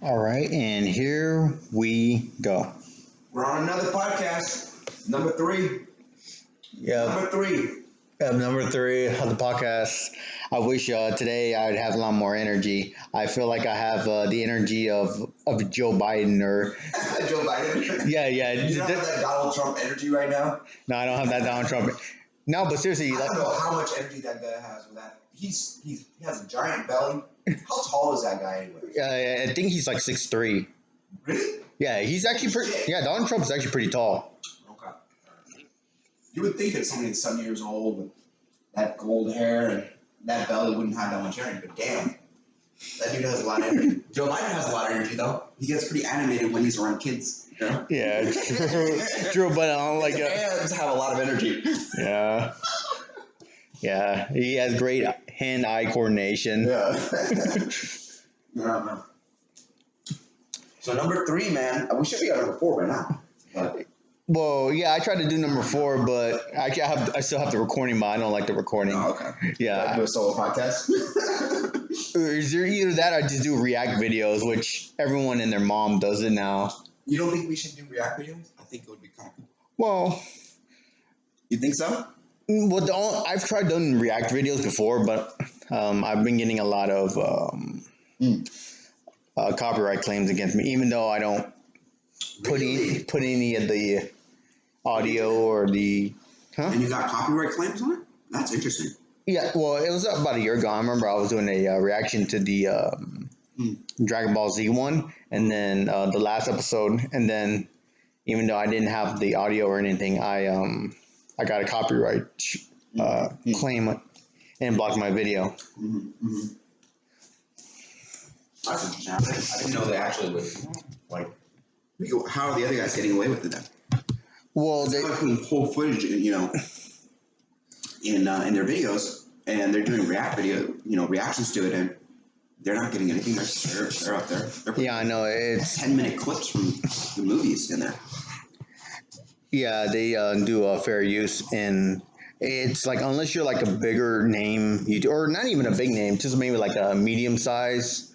All right, and here we go. We're on another podcast, number 3. Yeah, Number 3. number 3 of the podcast. I wish today I'd have a lot more energy. I feel like I have the energy of Joe Biden or Joe Biden. yeah. You don't have that Donald Trump energy right now. No, I don't have that Donald Trump. No, but seriously, I don't know how much energy that guy has with that. He has a giant belly. How tall is that guy anyway? I think he's like 6'3". Really? Yeah, he's actually pretty. Yeah, Donald Trump is actually pretty tall. Okay. You would think that somebody 7 years old with that gold hair and that belly wouldn't have that much energy, but damn, that dude has a lot of energy. Joe Biden has a lot of energy though. He gets pretty animated when he's around kids. You know? Yeah, true, but I don't like. His hands have a lot of energy. Yeah. Yeah, he has great hand-eye coordination. Yeah. No. So number 3, man. We should be on number 4 by now. But Well, yeah, I tried to do number 4, but I still have the recording, but I don't like the recording. oh, okay. Yeah. Do a solo podcast. Is there either that or just do react videos, which everyone and their mom does it now. You don't think we should do react videos? I think it would be kind of cool. Well, You think so? I've tried doing react videos before, but I've been getting a lot of copyright claims against me, even though I don't put any of the audio or the. Huh? And you got copyright claims on it? That's interesting. Yeah, well, it was about a year ago. I remember I was doing a reaction to the Dragon Ball Z one, and then the last episode, and then even though I didn't have the audio or anything, I got a copyright claim and blocked my video. Mm-hmm. That's interesting. I didn't know they actually would. Like, how are the other guys getting away with it then? Well, They're putting whole footage, in their videos, and they're doing reactions to it, and they're not getting anything. They're up there. Yeah, I know. It's 10-minute clips from the movies in there. Yeah, they do fair use, and it's like unless you're like a bigger name, or not even a big name, just maybe like a medium size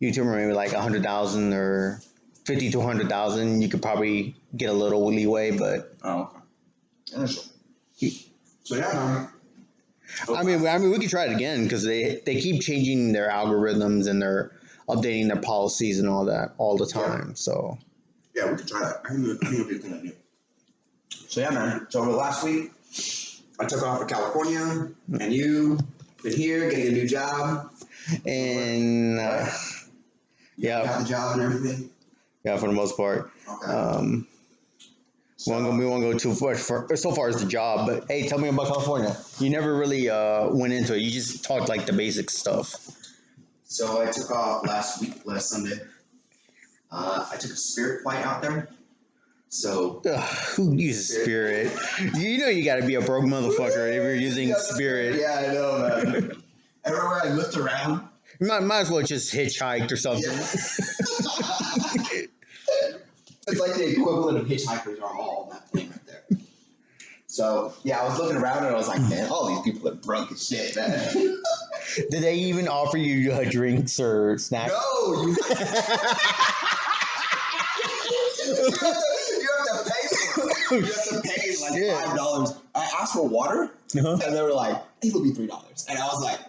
YouTuber, maybe like 100,000 or 50 to 100,000, you could probably get a little leeway, but So yeah. I mean, we could try it again because they keep changing their algorithms and they're updating their policies and all that all the time. Yeah. So yeah, we could try that. I think it would be a good idea. So yeah, man. So over the last week, I took off for California, and you been here getting a new job, and you got the job and everything. Yeah, for the most part. Okay. We won't go too far so far as the job, but hey, tell me about California. You never really went into it. You just talked like the basic stuff. So I took off last Sunday. I took a Spirit flight out there. So who uses Spirit? You know you got to be a broke motherfucker if you're using Spirit. Yeah, I know, man. Everywhere I looked around. You might as well just hitchhiked or something. Yeah. It's like the equivalent of hitchhikers are all on that plane right there. So, yeah, I was looking around and I was like, man, all these people are drunk as shit, man. Did they even offer you drinks or snacks? No, you have to pay for it. You have to pay like $5. I asked for water, and they were like, it'll be $3. And I was like,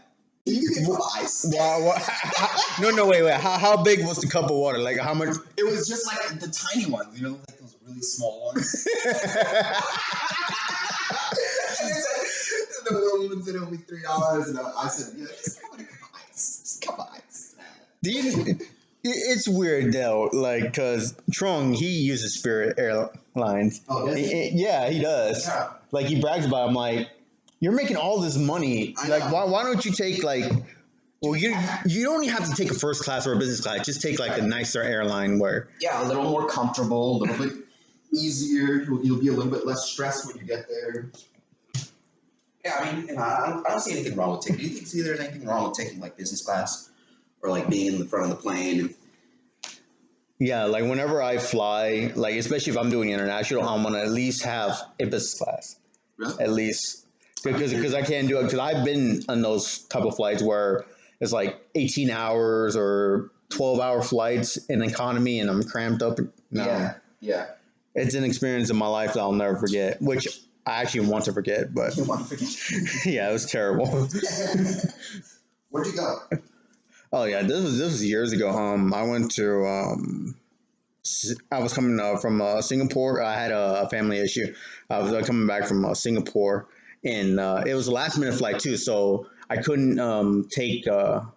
you get some ice. No, wait. How big was the cup of water? Like, how much? It was just like the tiny ones, like those really small ones. And the woman said it'll be $3, and I said, yeah, just a cup of ice. It's weird though, like, cause Trong, he uses Spirit Airlines. Oh, does he? Yeah, he does. Yeah. Like, he brags about it. I'm like, you're making all this money. Like, why don't you take like, well, you don't even have to take a first class or a business class. Just take like a nicer airline where. Yeah, a little more comfortable, a little bit easier. You'll be a little bit less stressed when you get there. Yeah, I mean, I don't see anything wrong with taking. Do you think there's anything wrong with taking like business class or like being in the front of the plane? Yeah, like whenever I fly, like especially if I'm doing international, I'm gonna at least have a business class. Really? At least. Because I can't do it, because I've been on those type of flights where it's like 18 hours or 12-hour flights in economy and I'm cramped up. No, Yeah. it's an experience in my life that I'll never forget, which I actually want to forget, but You want to forget? yeah, it was terrible. Where'd you go? Oh yeah, this was years ago. I went to I was coming from Singapore. I had a family issue. I was coming back from Singapore, and it was a last minute flight too, so I couldn't take the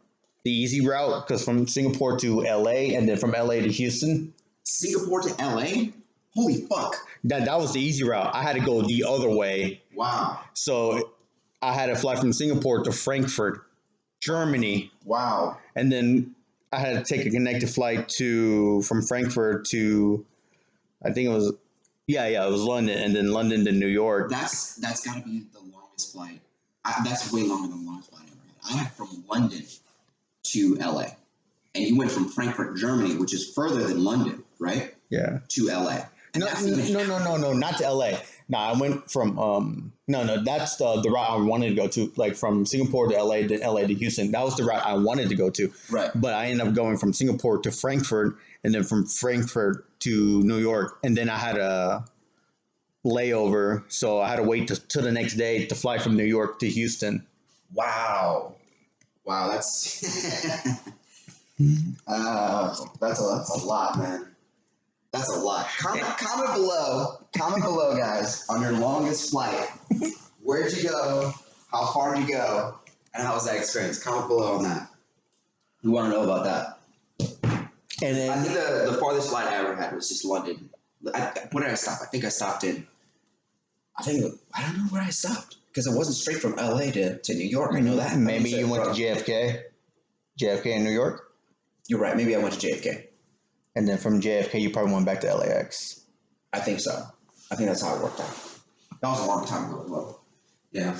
easy route because from Singapore to LA and then from LA to Houston. Singapore to LA? Holy fuck. That was the easy route. I had to go the other way. Wow. So I had to fly from Singapore to Frankfurt, Germany. Wow. And then I had to take a connected flight from Frankfurt to, I think it was, it was London, and then London to New York. That's got to be the longest flight. That's way longer than the longest flight I ever had. I had from London to LA, and you went from Frankfurt, Germany, which is further than London, right? Yeah. To LA. And No, not to LA. No, I went from that's the route I wanted to go to, like from Singapore to LA to Houston. That was the route I wanted to go to. Right. But I ended up going from Singapore to Frankfurt, and then from Frankfurt to New York, and then I had a layover, so I had to wait to the next day to fly from New York to Houston. Wow, that's that's a lot, man. That's a lot. Comment below, guys, on your longest flight. Where'd you go? How far did you go? And how was that experience? Comment below on that. We want to know about that. And then I think the farthest flight I ever had was just London. Where did I stop? I think I stopped in. I don't know where I stopped because it wasn't straight from LA to New York. I know that. Maybe you went to JFK in New York. You're right. Maybe I went to JFK. And then from JFK, you probably went back to LAX. I think so. I think that's how it worked out. That was a long time ago as well. Yeah.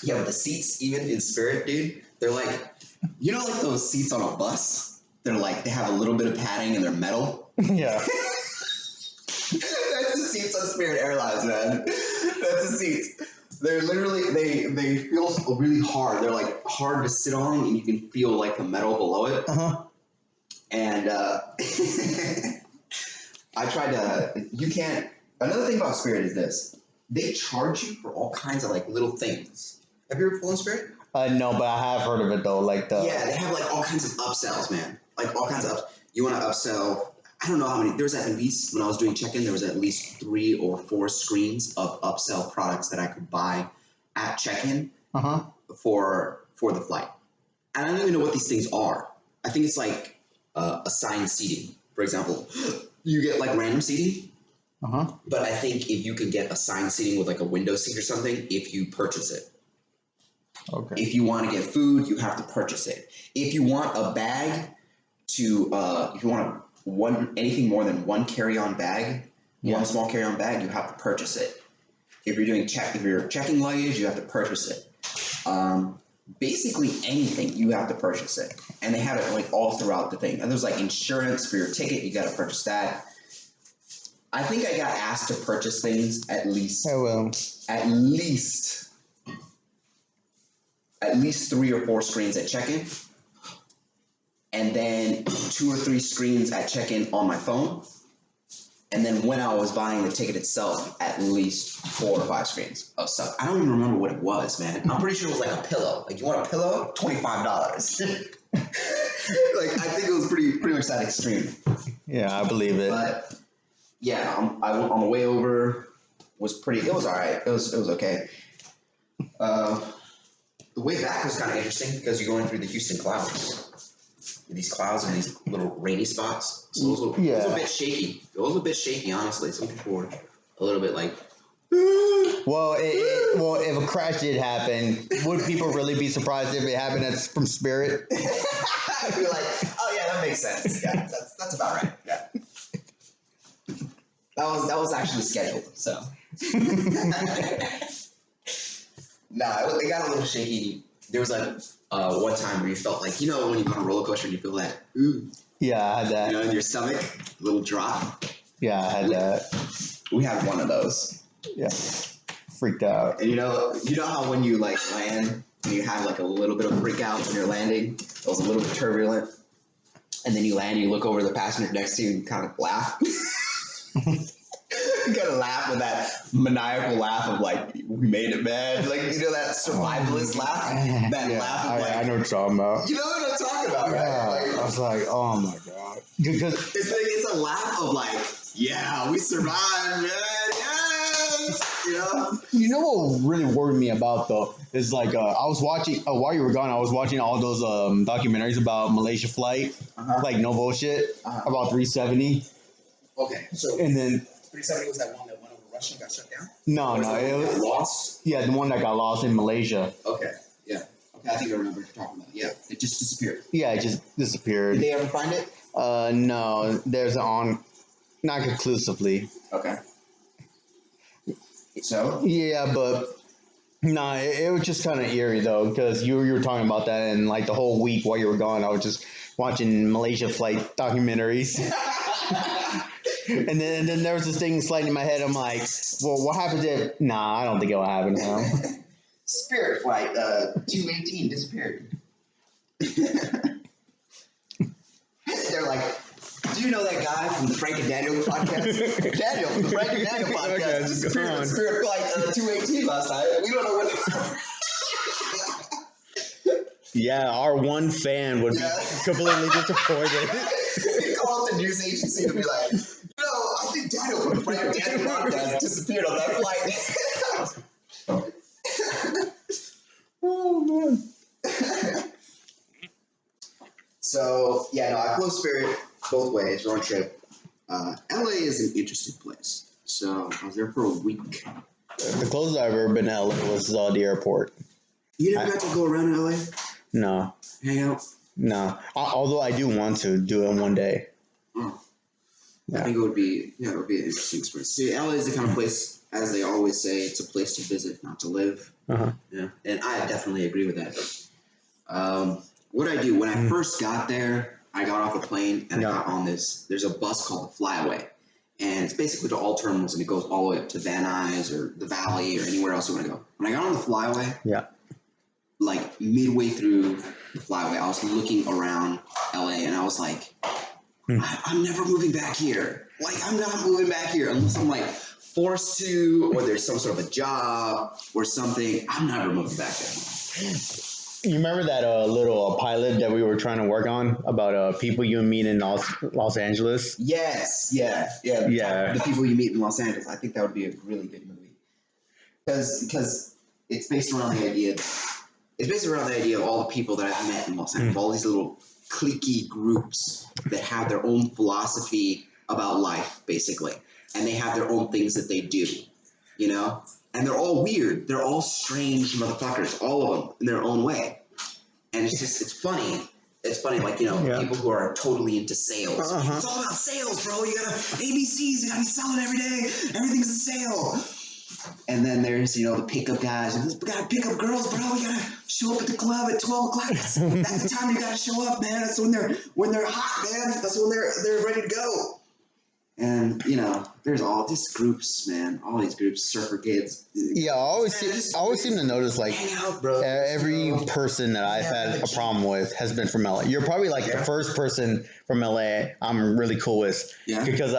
Yeah, but the seats, even in Spirit, dude, they're like, you know, like those seats on a bus? They're like, they have a little bit of padding and they're metal. Yeah. That's the seats on Spirit Airlines, man. That's the seats. They're literally, they feel really hard. They're like hard to sit on and you can feel like the metal below it. Uh-huh. And I tried to, another thing about Spirit is this. They charge you for all kinds of like little things. Have you ever flown Spirit? No, but I have heard of it though. Yeah, they have like all kinds of upsells, man. Like all kinds of you want to upsell. I don't know how many. There was at least, when I was doing check-in, there was at least 3 or 4 screens of upsell products that I could buy at check-in for the flight. And I don't even know what these things are. I think it's like assigned seating. For example, you get like random seating. But I think if you can get assigned seating with like a window seat or something, if you purchase it. Okay. If you want to get food, you have to purchase it. If you want a bag if you want anything more than one carry-on bag, one small carry-on bag, you have to purchase it. If you're checking luggage, you have to purchase it. Basically anything, you have to purchase it. And they have it like all throughout the thing. And there's like insurance for your ticket, you got to purchase that. I think I got asked to purchase things at least 3 or 4 screens at check-in, and then 2 or 3 screens at check-in on my phone, and then when I was buying the ticket itself, at least 4 or 5 screens of stuff. I don't even remember what it was, man. I'm pretty sure it was like a pillow. Like, you want a pillow? $25. Like, I think it was pretty much that extreme. Yeah, I believe it. But yeah, on the way over it was all right. It was okay. The way back was kind of interesting because you're going through the Houston clouds. These clouds and these little rainy spots. So it was a bit shaky. It was a bit shaky, honestly. Some people were a little bit like, well, if a crash did happen, would people really be surprised if it happened from Spirit? I'd be like, oh yeah, that makes sense. Yeah, that's about right. Yeah. That was actually scheduled, so. Nah, it got a little shaky. There was like one time where you felt like, you know, when you go on a roller coaster and you feel that, ooh. Yeah, I had that. You know, in your stomach, a little drop. Yeah, I had that. We had one of those. Yeah, freaked out. And you know how when you like land and you have like a little bit of freak out when you're landing, it was a little bit turbulent. and then you land, you look over the passenger next to you and kind of laugh. You gotta laugh with that maniacal laugh of like, we made it, man. Like, you know, that survivalist laugh? That laugh of like, I know what you're talking about. you know what I'm talking about, right? Yeah, Like, I was like, oh my God. Because it's a laugh of like, yeah, we survived, man. Yes! You know what really worried me about though is like I was watching while you were gone. I was watching all those documentaries about Malaysia flight, like no bullshit about 370. Okay, so And then 370 was that one that went over Russia and got shut down? no, it was lost. Yeah, the one that got lost in Malaysia. Okay, yeah. Okay, I think I remember what you're talking about. Yeah, it just disappeared. Yeah, it just disappeared. Did they ever find it? No, there's not conclusively. Okay. So? Yeah, but nah, it was just kind of eerie though, because you were talking about that, and like the whole week while you were gone, I was just watching Malaysia flight documentaries. and then there was this thing sliding in my head. I'm like, well, what happened if? Nah, I don't think it'll happen now. Spirit Flight 218 disappeared. They're like, do you know that guy from the Frank and Daniel podcast? Daniel from the Frank and Daniel podcast disappeared on Spirit Flight 218 last night. We don't know where they Yeah, our one fan would be completely disappointed. They call up the news agency to be like, I think Daniel from the Frank and Daniel podcast disappeared on that flight. Oh man. So, I flew Spirit both ways, road trip. LA is an interesting place. So, I was there for a week. The closest I've ever been to LA was the airport. You never got to go around LA? No. Hang out? No. Although I do want to do it one day. Oh. Yeah. I think it would be an interesting experience. See, LA is the kind of place, as they always say, it's a place to visit, not to live. Yeah, and I definitely agree with that. What I do when I first got there, I got off a plane and I got on this. There's a bus called the Flyaway, and it's basically to all terminals, and it goes all the way up to Van Nuys or the Valley or anywhere else you want to go. When I got on the Flyaway, like midway through the Flyaway, I was looking around LA and I was like, I'm never moving back here. Like, I'm not moving back here unless I'm like forced to, or there's some sort of a job or something. I'm never moving back there. You remember that little pilot that we were trying to work on about people you meet in Los Angeles? Yes, yeah. The people you meet in Los Angeles. I think that would be a really good movie because it's based around the idea. It's based around the idea of all the people that I've met in Los Angeles, all these little cliquey groups that have their own philosophy about life, basically, and they have their own things that they do, And they're all weird. They're all strange motherfuckers, all of them, in their own way. And it's funny. It's funny, like, people who are totally into sales. It's all about sales, bro. You gotta, ABCs, you gotta be selling every day. Everything's a sale. And then there's, the pickup guys. We gotta pick up girls, bro. We gotta show up at the club at 12 o'clock. That's the time you gotta show up, man. That's when they're hot, man. That's when they're ready to go. And, there's all these groups, man. All these groups, surfer kids. Yeah, I always seem to notice, like, hang out, bro. Every person that I've had a problem with has been from LA. You're probably, like, the first person from LA I'm really cool with. Yeah. Because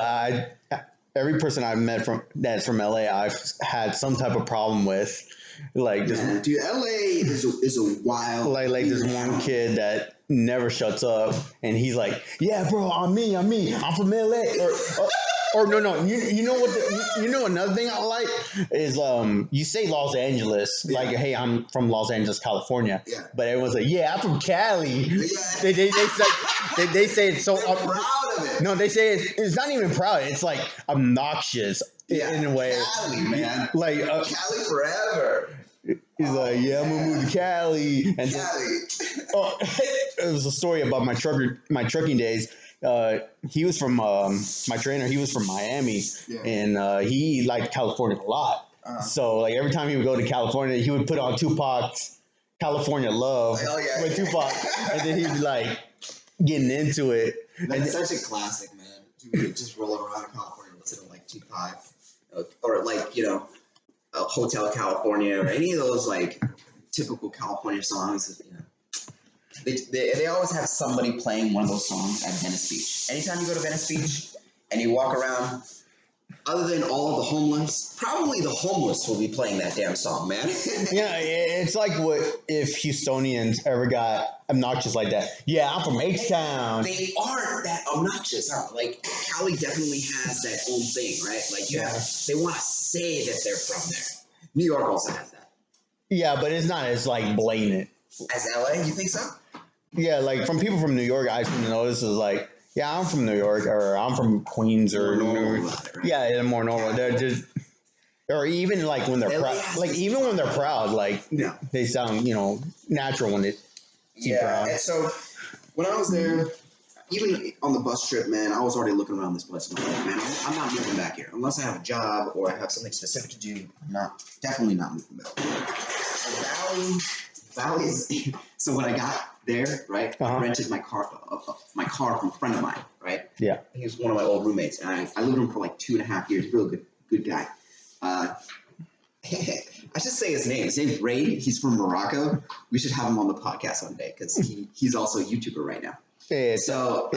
every person I've met that's from LA, I've had some type of problem with. Like, dude, LA is a wild. Like this one kid that never shuts up, and he's like, "Yeah, bro, I'm me. I'm from LA." Or no. You know what? Another thing I like is you say Los Angeles, like, "Hey, I'm from Los Angeles, California." Yeah. But everyone's like, "Yeah, I'm from Cali." Yeah. They say it's so proud of it. No, they say it's not even proud. It's like obnoxious in a way. Cali, man. Like Cali forever. He's like, "Yeah, I'm gonna move to Cali." And Cali. It was a story about my trucking days. He was from my trainer. He was from Miami, and he liked California a lot. So like every time he would go to California, he would put on Tupac's "California Luv" with Tupac, and then he'd be like getting into it. That's such a classic, man. You would just roll around in California and listen to like Tupac, or like Hotel California, or any of those like typical California songs. They always have somebody playing one of those songs at Venice Beach. Anytime you go to Venice Beach and you walk around, other than all of the homeless, probably the homeless will be playing that damn song, man. Yeah, it's like what if Houstonians ever got obnoxious like that. Yeah, I'm from H-Town. They aren't that obnoxious, huh? Like, Cali definitely has that own thing, right? Like, they want to say that they're from there. New York also has that. Yeah, but it's not as like blatant. As LA, you think so? Yeah, like from people from New York, I seem to notice is like, yeah, I'm from New York, or I'm from Queens, or More normal about it, right? Yeah, they're more normal. They're just, or even like when they're proud, like even when they're proud, like they sound, natural when they seem proud. And so when I was there, even on the bus trip, man, I was already looking around this place. And I'm like, man, I'm not moving back here unless I have a job or I have something specific to do. Definitely not moving back. Valley is. So when I got there, right, I rented my car from a friend of mine, right? Yeah. He was one of my old roommates, and I lived with him for like 2.5 years. Real good guy. I should say his name. His name's Ray. He's from Morocco. We should have him on the podcast one day because he's also a YouTuber right now. So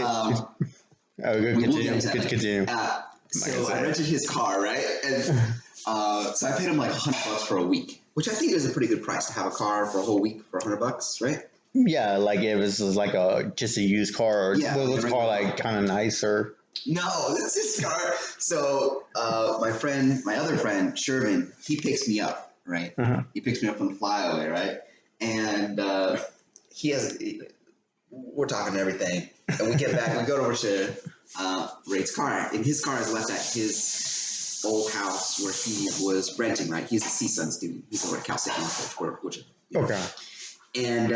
good continue. So I rented his car, right? And so I paid him like $100 for a week, which I think is a pretty good price to have a car for a whole week for $100, right? Yeah, like if this is like just a used car, or was the car like kind of nicer? No, this is his car. So my other friend, Sherman, he picks me up, right? He picks me up from the flyaway, right? And we're talking and everything, and we get back, we go over to Ray's car, and his car is left at his old house where he was renting, right? He's a CSUN student. He's over at Cal State Northridge, which okay. And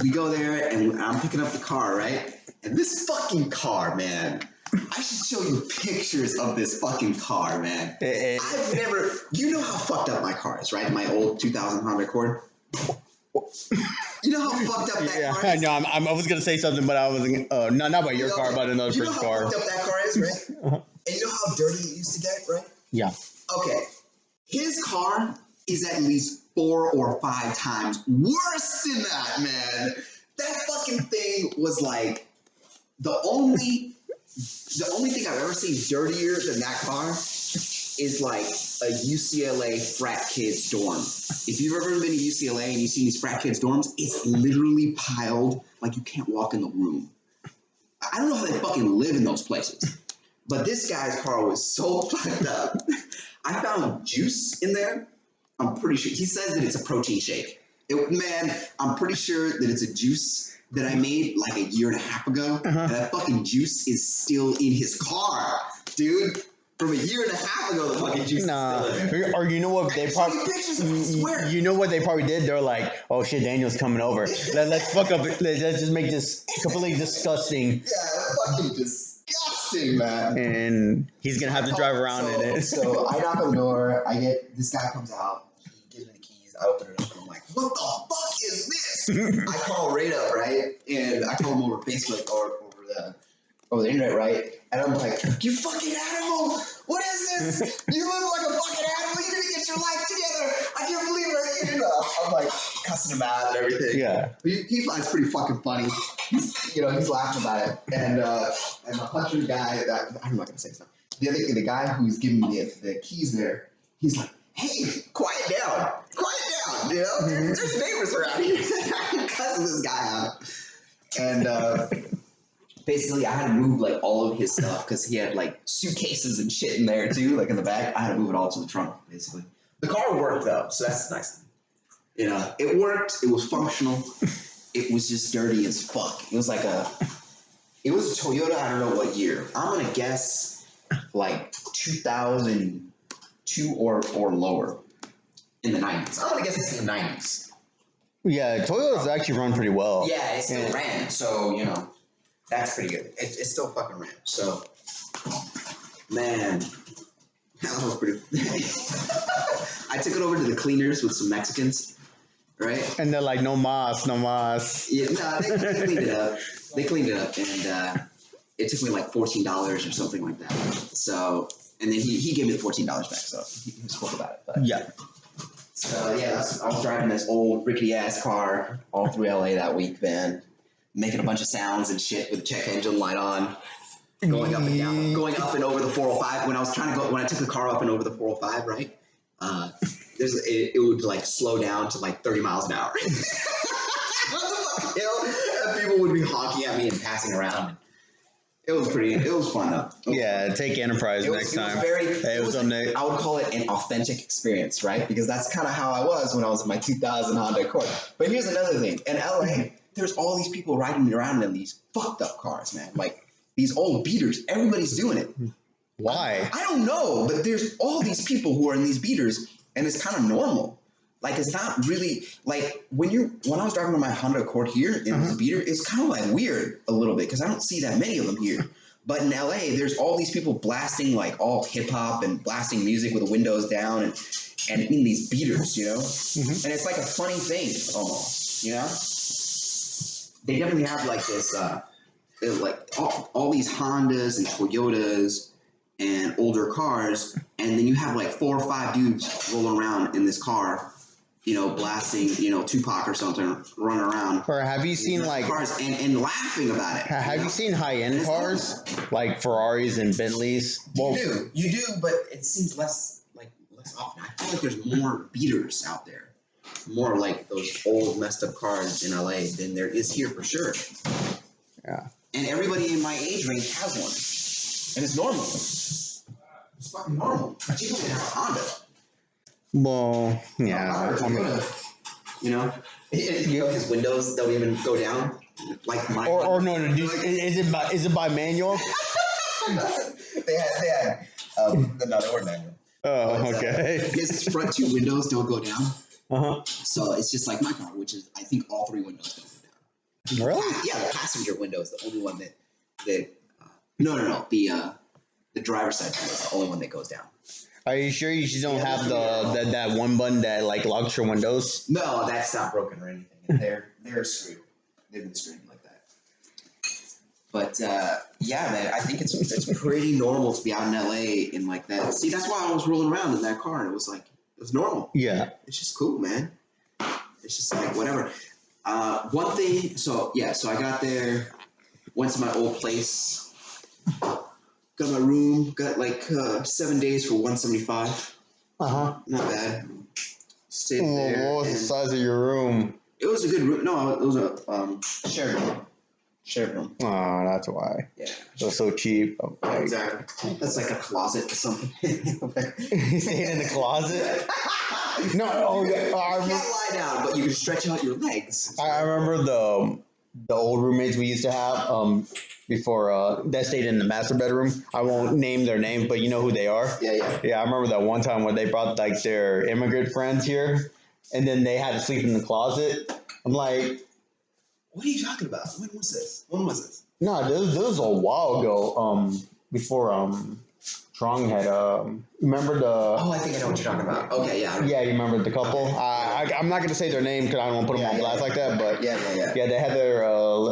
we go there, and I'm picking up the car, right? And this fucking car, man, I should show you pictures of this fucking car, man. I've never, you know how fucked up my car is, right? My old 2000 Honda Accord. You know how fucked up that car is? No, I was gonna say something, but I wasn't. Not about your car, but another person's car. You know how fucked up that car is, right? And you know how dirty it used to get, right? Yeah. Okay. His car is at least 4 or 5 times worse than that, man. That fucking thing was like the only thing I've ever seen dirtier than that car is like a UCLA frat kids dorm. If you've ever been to UCLA and you've seen these frat kids dorms, it's literally piled like you can't walk in the room. I don't know how they fucking live in those places. But this guy's car was so fucked up. I found juice in there. I'm pretty sure. He says that it's a protein shake. Man, I'm pretty sure that it's a juice that I made like a year and a half ago. And that fucking juice is still in his car, dude. From a year and a half ago, the fucking juice is still in there. Or you know what they probably... You know what they probably did? They're like, oh shit, Daniel's coming over. Let's fuck up... Let's just make this completely disgusting. Yeah, fucking disgusting, man. And he's going to have to drive around in it. So I knock on the door. This guy comes out. He gives me the keys. I open it up. And I'm like, what the fuck is this? I call Ray up, right? And I call him over Facebook or over the internet, right? And I'm like, you fucking animal! What is this? You look like a fucking animal. You didn't get your life together. I can't believe it. I'm like cussing him out and everything. Yeah. He finds it pretty fucking funny. He's laughing about it. And the hunter guy, I'm not gonna say his name. The guy who's giving me the keys there, he's like, hey, quiet down. There's neighbors around here. I'm cussing this guy out. And basically, I had to move like all of his stuff because he had like suitcases and shit in there too, like in the back. I had to move it all to the trunk, basically. The car worked though, so that's nice. It worked. It was functional. It was just dirty as fuck. It was a Toyota. I don't know what year. I'm gonna guess like 2002 or lower in the 90s. I'm gonna guess it's in the 90s. Yeah, Toyotas actually run pretty well. Yeah, it still ran, so that's pretty good. It still fucking ran. So, man, that was pretty. I took it over to the cleaners with some Mexicans, right? And they're like, no mas, no mas. Yeah, no, they cleaned it up. They cleaned it up, and it took me like $14 or something like that. So, and then he gave me the $14 back, so he spoke about it. But. Yeah. So, yeah, I was driving this old rickety-ass car all through LA that week, man. making a bunch of sounds and shit with the check engine light on, going up and down, going up and over the 405. When I took the car up and over the 405, right? It would like slow down to like 30 miles an hour. And people would be honking at me and passing around. It was fun though. Yeah, take Enterprise next time. I would call it an authentic experience, right? Because that's kind of how I was when I was in my 2000 Honda Accord. But here's another thing. In LA, there's all these people riding around in these fucked up cars, man. Like these old beaters. Everybody's doing it. Why? I don't know, but there's all these people who are in these beaters, and it's kind of normal. Like it's not really like when I was driving on my Honda Accord here in this beater, it's kind of like weird a little bit because I don't see that many of them here. But in LA, there's all these people blasting like all hip hop and blasting music with the windows down and in these beaters, you know. And it's like a funny thing almost, you know. They definitely have like this, like all these Hondas and Toyotas and older cars, and then you have like 4 or 5 dudes rolling around in this car. You know, blasting, you know, Tupac or something, running around. Or have you seen like cars and laughing about it? Have you seen high-end cars like Ferraris and Bentleys? Well, you do, but it seems less often. I feel like there's more beaters out there, more like those old messed up cars in LA than there is here for sure. Yeah. And everybody in my age range has one, and it's normal. It's fucking normal. Particularly in a Honda. Well, yeah. You know, his windows don't even go down. Like my or no, is it by manual? they had no, they weren't manual. Oh, okay. His front 2 windows don't go down. Uh-huh. So it's just like my car, which is I think all 3 windows don't go down. Really? Yeah, the passenger window is the only one that no, the driver's side window is the only one that goes down. Are you sure you just don't have that one button that like locks your windows? No, that's not broken or anything. They're screwed. They've been screwed like that. But yeah, man, I think it's pretty normal to be out in LA and like that. See, that's why I was rolling around in that car. And it was normal. Yeah, it's just cool, man. It's just like whatever. One thing. So I got there, went to my old place. Got my room, got like 7 days for $175. Not bad. Stayed there. What was the size of your room? It was a good room. No, it was a shared room. Shared room. Oh, that's why. Yeah. It was so cheap. Okay. Exactly. That's like a closet or something. You staying in the closet? No. You can't lie down, but you can stretch out your legs. I remember the old roommates we used to have. Before that stayed in the master bedroom. I won't name their names, but you know who they are. Yeah, I remember that one time when they brought like their immigrant friends here, and then they had to sleep in the closet. I'm like, what are you talking about? When was this? No, this was a while ago. Before Trong had remember the. Oh, I think I know what you're talking about. Okay, yeah. Yeah, you remember the couple? Okay. I'm not gonna say their name because I don't want to put them on blast like that. But yeah. Yeah, they had their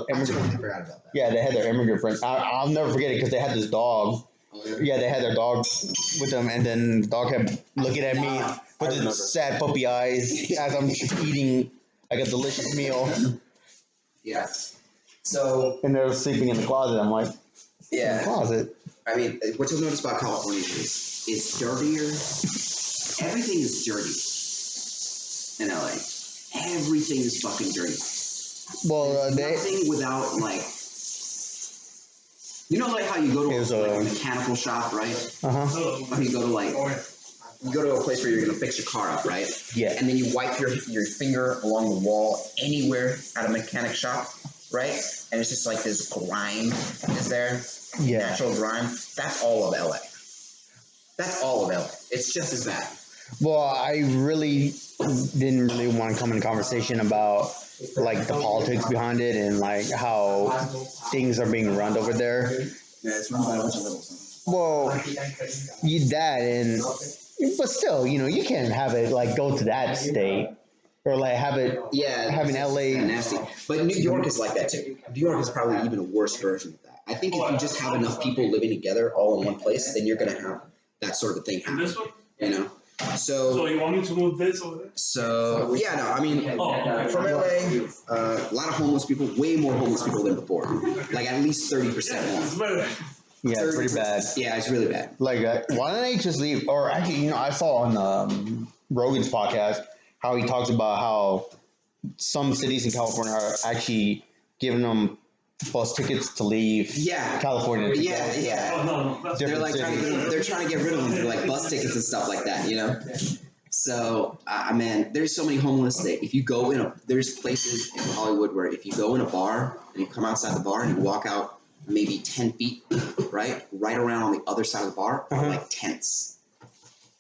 immigrant. I forgot about that. Yeah, they had their immigrant friend. I'll never forget it because they had this dog. Oh, yeah? Yeah, they had their dog with them, and then the dog kept looking at me with his sad puppy eyes as I'm eating like a delicious meal. Yeah. So. And they're sleeping in the closet. I'm like, yeah. In the closet. I mean, what you'll notice about California is it's dirtier. Everything is dirty in LA. Everything is fucking dirty. Well, nothing without like, you know, like how you go to a mechanical shop, right? Or you go to a place where you're gonna fix your car up, right? Yeah. And then you wipe your finger along the wall anywhere at a mechanic shop, right? And it's just like this grime is there. Yeah. Natural grime. That's all of LA. That's all of LA. It's just as bad. Well, I really didn't want to come in conversation about like the politics behind it and like how things are being run over there. Yeah, it's run by a bunch of littles. Well, but still, you know, you can't have it like go to that state. Or like have it, having LA nasty. But New York is like that too. New York is probably even a worse version of that. I think if you just have enough people living together all in one place, then you're gonna have that sort of thing happen. You know, So you want me to move this over there? So yeah, no, I mean, from LA, a lot of homeless people, way more homeless people than before, like at least 30% It's more. better. Yeah, it's pretty bad. Yeah, it's really bad. Like, why don't they just leave? Or actually, you know, I saw on Rogan's podcast how he talks about how some cities in California are actually giving them bus tickets to leave Yeah. California. Yeah, yeah. Oh, no. They're like cities. they're trying to get rid of them through like bus tickets and stuff like that, you know. So, man, there's so many homeless that if you go there's places in Hollywood where if you go in a bar and you come outside the bar and you walk out maybe 10 feet, right around on the other side of the bar are like tents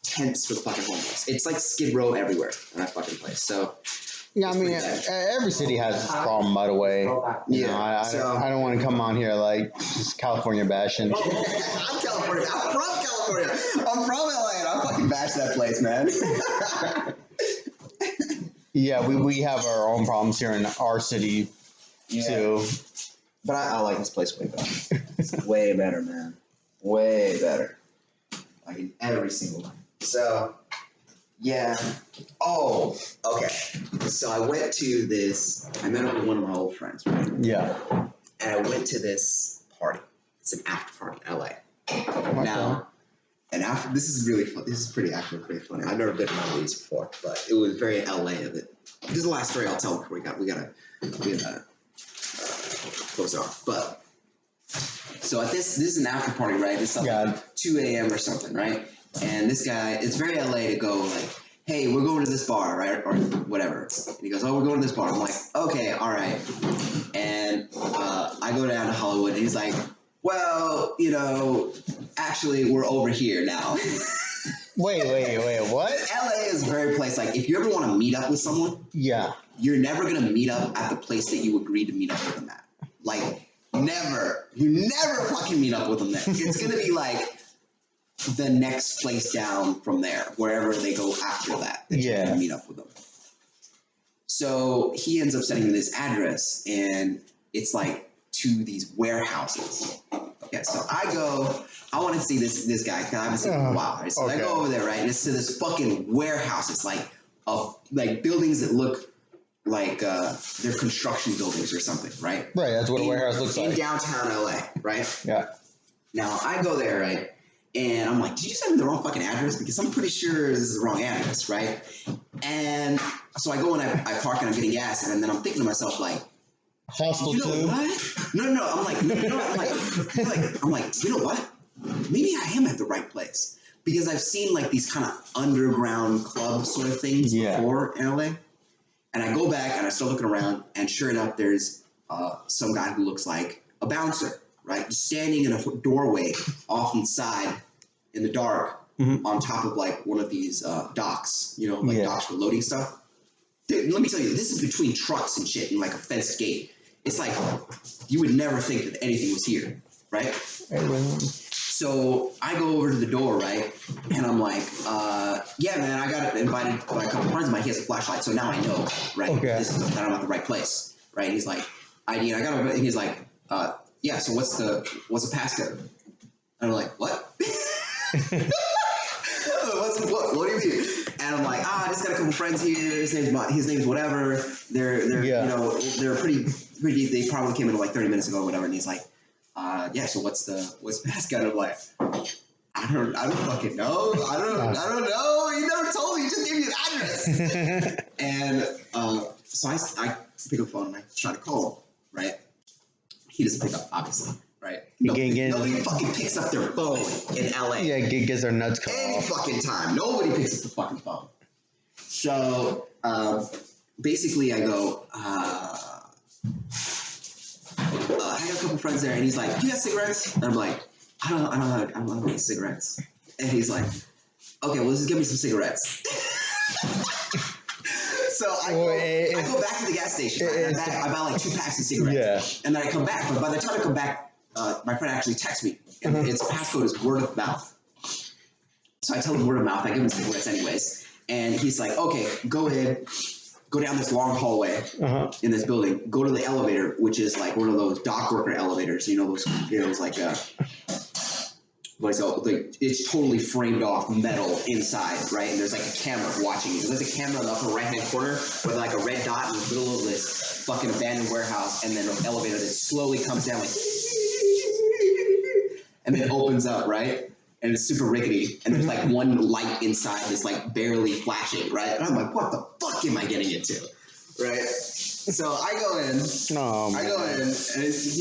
for the fucking homeless. It's like Skid Row everywhere in that fucking place. So, Yeah, I mean, every city has this problem, by the way. You know, I don't want to come on here like just California bashing. I'm California. I'm from California. I'm from LA, and I fucking bash that place, man. Yeah, we have our own problems here in our city too. But I like this place way better. It's way better, man. Way better. Like in every single one. So, yeah. Oh, okay. So I went to this. I met up with one of my old friends, right? Yeah. And I went to this party. It's an after party in LA. Now, and after this is really fun. This is pretty actually pretty funny. I've never been to one of these before, but it was very LA of it. This is the last story I'll tell before we gotta close it off. But so at this is an after party, right? It's like 2 a.m. or something, right? And this guy, it's very LA to go like, hey, we're going to this bar, right? Or whatever. And he goes, oh, we're going to this bar. I'm like, okay, all right. And I go down to Hollywood, and he's like, well, you know, actually, we're over here now. Wait, what? LA is a very place, like, if you ever want to meet up with someone, you're never going to meet up at the place that you agreed to meet up with them at. Like, never. You never fucking meet up with them there. It's going to be like the next place down from there, wherever they go after that you're going to meet up with them. So he ends up sending me this address, and it's like to these warehouses. Okay, so I want to see this guy because I haven't seen him in a while. Right? So I go over there, right, and it's to this fucking warehouse. It's like buildings that look like they're construction buildings or something, right? Right, that's what a warehouse looks like. In downtown LA, right? Yeah. Now I go there, right, and I'm like, did you send me the wrong fucking address? Because I'm pretty sure this is the wrong address, right? And so I go and I park and I'm getting gas, and then I'm thinking to myself like, hostel you know too. what? No. I'm like, you know what? Maybe I am at the right place because I've seen like these kind of underground club sort of things before in LA. And I go back and I start looking around, and sure enough, there's some guy who looks like a bouncer, right, just standing in a doorway off inside in the dark on top of like one of these docks, you know, like docks for loading stuff. Dude, let me tell you, this is between trucks and shit and like a fenced gate. It's like you would never think that anything was here, right? So I go over to the door, right? And I'm like, yeah, man, I got invited by a couple friends of mine. He has a flashlight, so now I know, right? That I'm at the right place, right? He's like, ID, and I got him, and he's like, yeah, so what's the passcode? And I'm like, what? What do you mean? And I'm like, I just got a couple friends here. His name's whatever. They're you know, they're pretty. They probably came in like 30 minutes ago or whatever. And he's like, yeah. So what's the passcode? I'm like, I don't fucking know. I don't know. You never told me. You just gave me an address. And so I pick up the phone and I try to call him. Right. He doesn't pick up, obviously. Right? Nobody fucking picks up their phone in LA. Yeah, gets their nuts cut Any off. fucking time. Nobody picks up the fucking phone. So, basically I go, I got a couple friends there, and he's like, do you have cigarettes? And I'm like, I don't have any cigarettes. And he's like, okay, well, just give me some cigarettes. So I go back to the gas station. Right? I buy like 2 packs of cigarettes. And then I come back. But by the time I come back, my friend actually texts me. And its passcode is word of mouth. So I tell him word of mouth. I give him cigarettes anyways. And he's like, okay, go ahead. Go down this long hallway in this building. Go to the elevator, which is like one of those dock worker elevators. You know those like like so like it's totally framed off metal inside, right? And there's like a camera watching you. There's a camera in the upper right hand corner with like a red dot in the middle of this fucking abandoned warehouse, and then an elevator that slowly comes down like and then opens up, right? And it's super rickety, and there's like one light inside that's like barely flashing, right? And I'm like, what the fuck am I getting into, right? So I go in, and he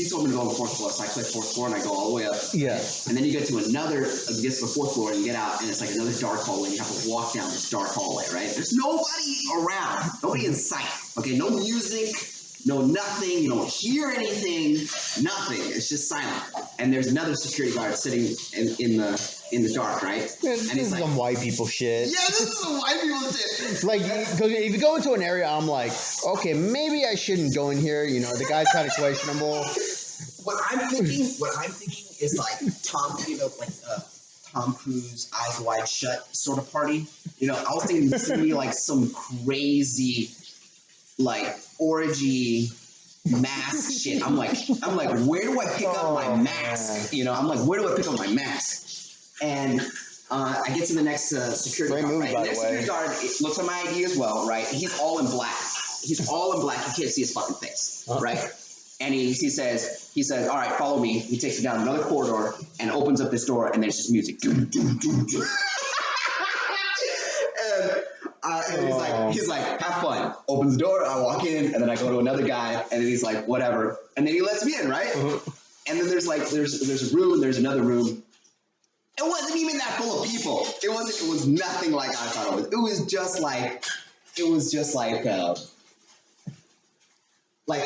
told me to go on the fourth floor, so I click fourth floor and I go all the way up. Yeah. And then you get to you get to the fourth floor and you get out, and it's like another dark hallway, and you have to walk down this dark hallway, right? There's nobody around, nobody in sight, okay? No music, no nothing, you don't hear anything, nothing. It's just silent. And there's another security guard sitting in the dark, right? This and is like, some white people shit. yeah, this is some white people shit. Like, because if you go into an area, I'm like, okay, maybe I shouldn't go in here. You know, the guy's kind of questionable. What I'm thinking is like Tom Cruise Eyes Wide Shut sort of party. You know, I was thinking this would be like some crazy like orgy mask shit. I'm like, where do I pick up my mask? You know, I'm like, where do I pick up my mask? And I get to the next security guard. Right? The next security guard looks at my ID as well, right? He's all in black. He's all in black. You can't see his fucking face, right? And he says, all right, follow me. He takes you down another corridor and opens up this door, and there's just music. And he's like, have fun. Opens the door, I walk in, and then I go to another guy, and then he's like, whatever. And then he lets me in, right? And then there's a room, and there's another room. It wasn't even that full of people. It was nothing like I thought it was. It was just like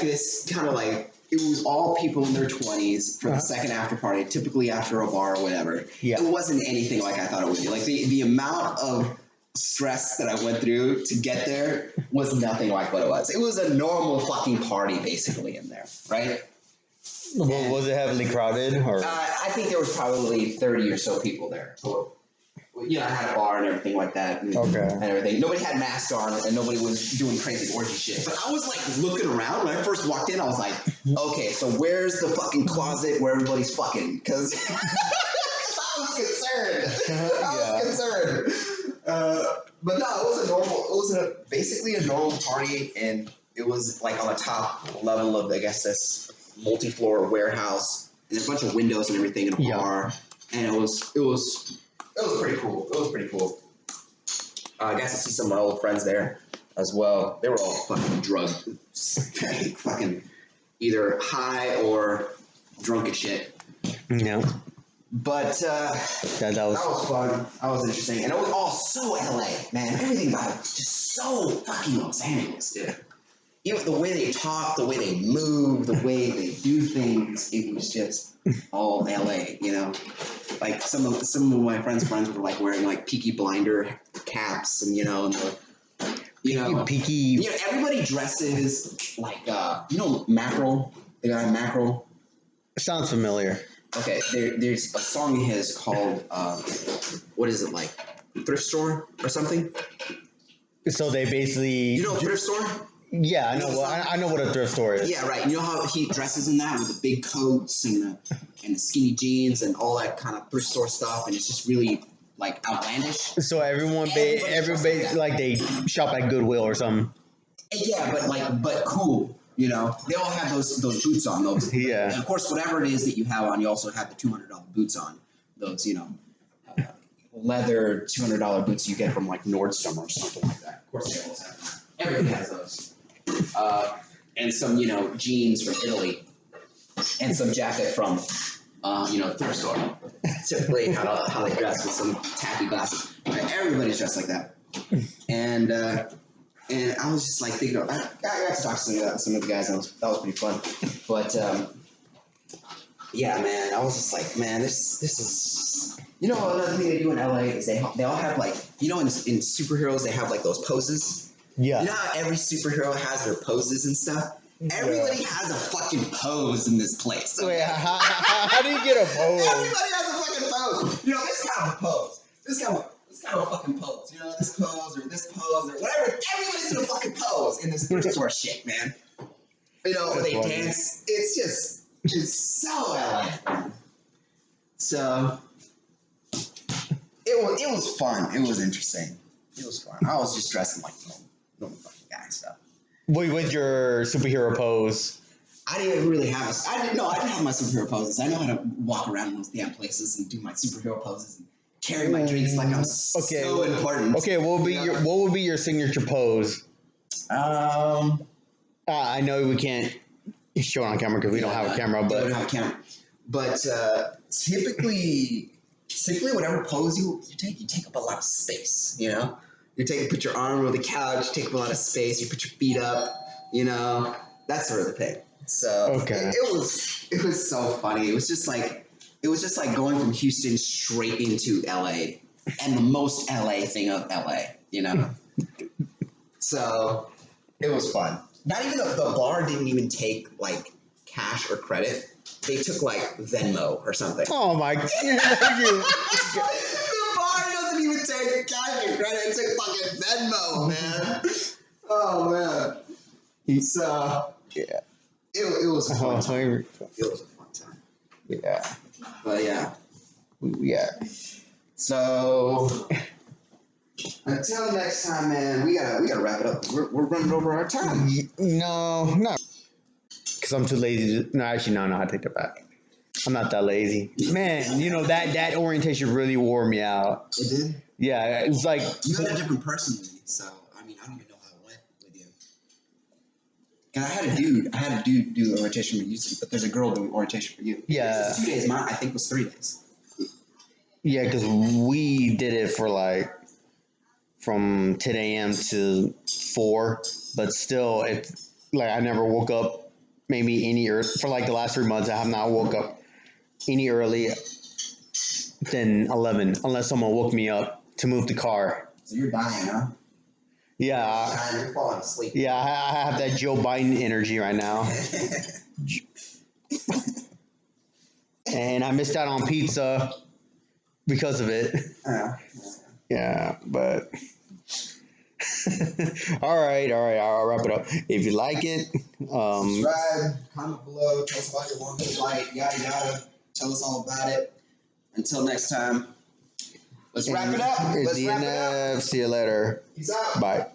this kind of like, it was all people in their 20s for the second after party, typically after a bar or whatever. Yeah. It wasn't anything like I thought it would be. Like the amount of stress that I went through to get there was nothing like what it was. It was a normal fucking party basically in there, right? Well, was it heavily crowded? Or? I think there was probably 30 or so people there. So, you know, I had a bar and everything like that. And everything. Nobody had masks on, and nobody was doing crazy orgy shit. But I was like looking around. When I first walked in, I was like, okay, so where's the fucking closet where everybody's fucking? Because I was concerned. But no, it was basically a normal party, and it was like on the top level of, I guess, this multi-floor warehouse. And there's a bunch of windows and everything in a bar. And it was pretty cool. It was pretty cool. I got to see some of my old friends there as well. They were all fucking drugged. Fucking either high or drunk as shit. Yeah. But that was fun. That was interesting. And it was all so LA, man. Everything about it was just so fucking Los Angeles, dude. Even the way they talk, the way they move, the way they do things, it was just all LA, you know? Like some of my friends were like wearing like Peaky Blinder caps, and Peaky. Everybody dresses like Mackerel, the guy Mackerel. Sounds familiar. Okay, there's a song of his called what is it, like Thrift Store or something? So they basically Thrift Store? Yeah, I know. I know what a thrift store is. Yeah, right. You know how he dresses in that with the big coats and the skinny jeans and all that kind of thrift store stuff, and it's just really like outlandish. So everybody like they shop at Goodwill or something. Yeah, but cool. You know, they all have those boots on. Those. Yeah. And of course, whatever it is that you have on, you also have the $200 boots on. Those, leather $200 boots you get from like Nordstrom or something like that. Of course, they always have that. Everybody has those. And some, jeans from Italy, and some jacket from, thrift store. Typically, how they dress with some tacky glasses. Everybody's dressed like that. And I was just like thinking, I got to talk to some of the guys. That was pretty fun. But yeah, man, I was just like, man, this is. Another thing they do in LA is they all have like, in superheroes they have like those poses. Yeah. You know how every superhero has their poses and stuff? Everybody has a fucking pose in this place. Okay? Wait, how do you get a pose? Everybody has a fucking pose. This kind of a pose. This kind of a fucking pose. This pose or whatever. Everybody's in a fucking pose in this thrift store shit, man. They dance. It's so LA. So, it was fun. It was interesting. It was fun. I was just dressing like normal fucking guy and stuff. With your superhero pose. I didn't really have I didn't have my superhero poses. I know how to walk around in those damn places and do my superhero poses and carry my drinks like I'm so important. Okay, what would be your signature pose? I know we can't show it on camera because we don't have a camera, but we don't have a camera. But typically, whatever pose you take up a lot of space. You know, put your arm over the couch, you take up a lot of space. You put your feet up. You know, that sort of thing. So it was so funny. It was just like going from Houston straight into LA, and the most LA thing of LA. You know, so it was fun. Not even the bar didn't even take like cash or credit. They took like Venmo or something. Oh my god! The bar doesn't even take cash or credit. It took fucking Venmo, man. Oh man. So yeah, it was a fun time. It was a fun time. Yeah. But yeah. Yeah. So until next time, man, we gotta wrap it up. We're running over our time. No, because I'm too lazy. No, actually, no, I take that back. I'm not that lazy, man. You know that orientation really wore me out. It did. Yeah, it was like you're a different person than me. So I mean, I don't even know how it went with you. Cause I had a dude do orientation for you, but there's a girl doing orientation for you. Yeah. It was 2 days. Mine, I think, was 3 days. Yeah, because we did it for like from 10 a.m. to 4, but still, it's like I never woke up maybe any early. For like the last 3 months, I have not woke up any earlier than 11, unless someone woke me up to move the car. So you're dying, huh? Yeah. You're falling asleep. Yeah, I have that Joe Biden energy right now. And I missed out on pizza because of it. Yeah, but all right. I'll wrap it up. If you like it, subscribe, comment below, tell us about your long flight, yada yada. Tell us all about it. Until next time, let's wrap it up. It's DNF. See you later. Peace out. Bye.